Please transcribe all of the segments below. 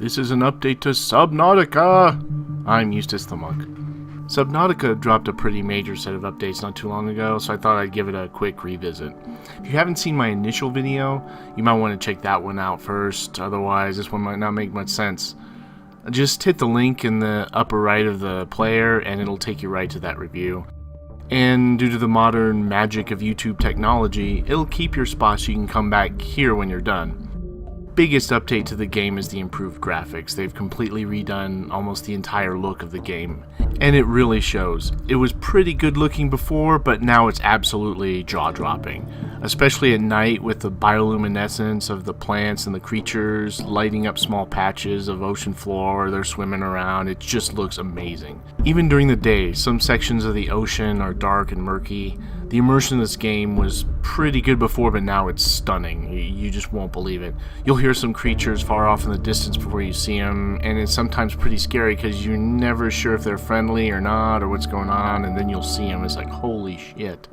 This is an update to Subnautica! I'm Eustace the Monk. Subnautica dropped a pretty major set of updates not too long ago, so I thought I'd give it a quick revisit. If you haven't seen my initial video, you might want to check that one out first, otherwise this one might not make much sense. Just hit the link in the upper right of the player and it'll take you right to that review. And due to the modern magic of YouTube technology, it'll keep your spot so you can come back here when you're done. Biggest update to the game is the improved graphics. They've completely redone almost the entire look of the game, and it really shows. It was pretty good looking before, but now it's absolutely jaw-dropping, especially at night with the bioluminescence of the plants and the creatures lighting up small patches of ocean floor. They're swimming around. It just looks amazing. Even during the day, some sections of the ocean are dark and murky. The immersion in this game was pretty good before, but now it's stunning. You just won't believe it. You'll hear some creatures far off in the distance before you see them, and it's sometimes pretty scary because you're never sure if they're friendly or not or what's going on, and then you'll see them. It's like, holy shit.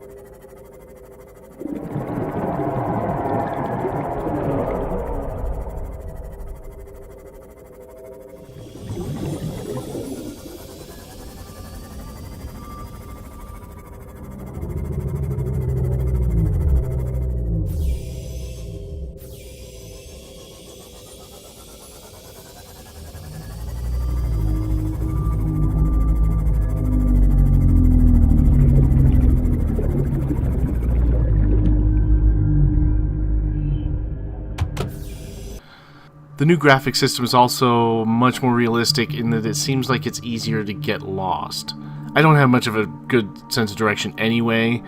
The new graphic system is also much more realistic in that it seems like it's easier to get lost. I don't have much of a good sense of direction anyway,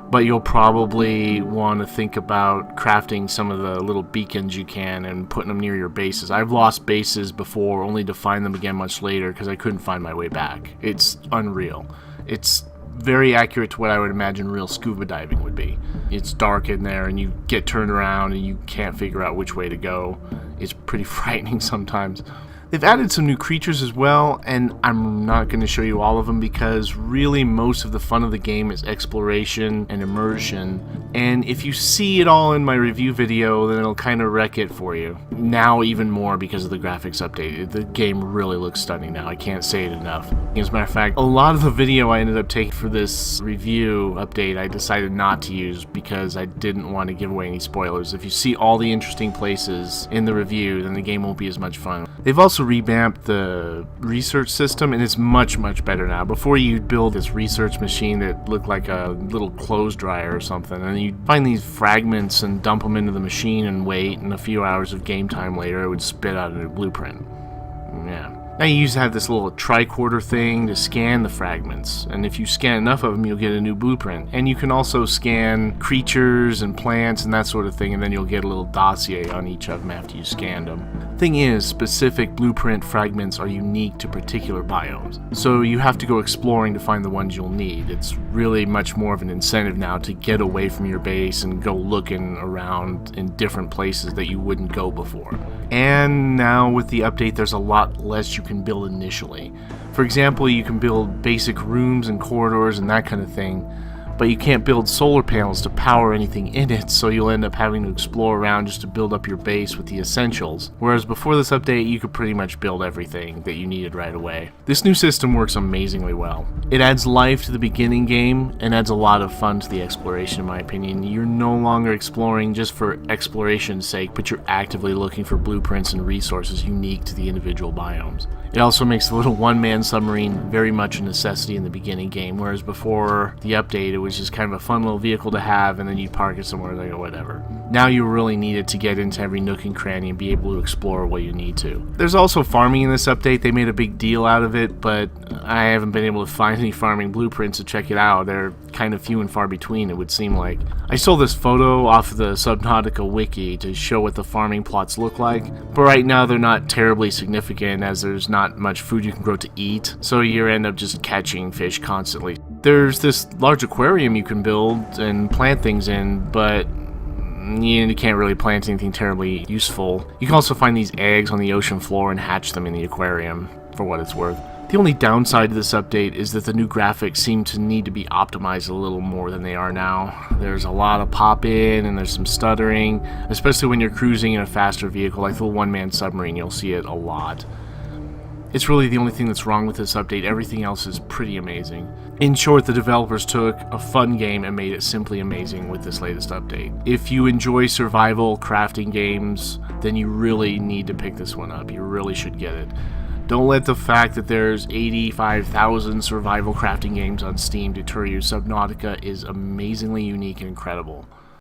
but you'll probably want to think about crafting some of the little beacons you can and putting them near your bases. I've lost bases before only to find them again much later because I couldn't find my way back. It's unreal. It's very accurate to what I would imagine real scuba diving would be. It's dark in there and you get turned around and you can't figure out which way to go. It's pretty frightening sometimes. They've added some new creatures as well, and I'm not going to show you all of them because really most of the fun of the game is exploration and immersion, and if you see it all in my review video, then it'll kind of wreck it for you. Now even more because of the graphics update. The game really looks stunning now, I can't say it enough. As a matter of fact, a lot of the video I ended up taking for this review update I decided not to use because I didn't want to give away any spoilers. If you see all the interesting places in the review, then the game won't be as much fun. They've also revamped the research system, and it's much better now. Before, you'd build this research machine that looked like a little clothes dryer or something, and you'd find these fragments and dump them into the machine and wait, and a few hours of game time later it would spit out a new blueprint. Yeah. Now you used to have this little tricorder thing to scan the fragments, and if you scan enough of them you'll get a new blueprint. And you can also scan creatures and plants and that sort of thing, and then you'll get a little dossier on each of them after you scanned them. Thing is, specific blueprint fragments are unique to particular biomes, so you have to go exploring to find the ones you'll need. It's really much more of an incentive now to get away from your base and go looking around in different places that you wouldn't go before. And now with the update there's a lot less you can build initially. For example, you can build basic rooms and corridors and that kind of thing, but you can't build solar panels to power anything in it, so you'll end up having to explore around just to build up your base with the essentials. Whereas before this update, you could pretty much build everything that you needed right away. This new system works amazingly well. It adds life to the beginning game and adds a lot of fun to the exploration, in my opinion. You're no longer exploring just for exploration's sake, but you're actively looking for blueprints and resources unique to the individual biomes. It also makes the little one-man submarine very much a necessity in the beginning game, whereas before the update it was just kind of a fun little vehicle to have and then you'd park it somewhere like, or whatever. Now you really need it to get into every nook and cranny and be able to explore what you need to. There's also farming in this update. They made a big deal out of it, but I haven't been able to find any farming blueprints to check it out. They're kind of few and far between, it would seem like. I stole this photo off the Subnautica wiki to show what the farming plots look like, but right now they're not terribly significant as there's not much food you can grow to eat, so you end up just catching fish constantly. There's this large aquarium you can build and plant things in, but you can't really plant anything terribly useful. You can also find these eggs on the ocean floor and hatch them in the aquarium, for what it's worth. The only downside to this update is that the new graphics seem to need to be optimized a little more than they are now. There's a lot of pop-in and there's some stuttering, especially when you're cruising in a faster vehicle like the one-man submarine. You'll see it a lot. It's really the only thing that's wrong with this update. Everything else is pretty amazing. In short, the developers took a fun game and made it simply amazing with this latest update. If you enjoy survival crafting games, then you really need to pick this one up. You really should get it. Don't let the fact that there's 85,000 survival crafting games on Steam deter you. Subnautica is amazingly unique and incredible.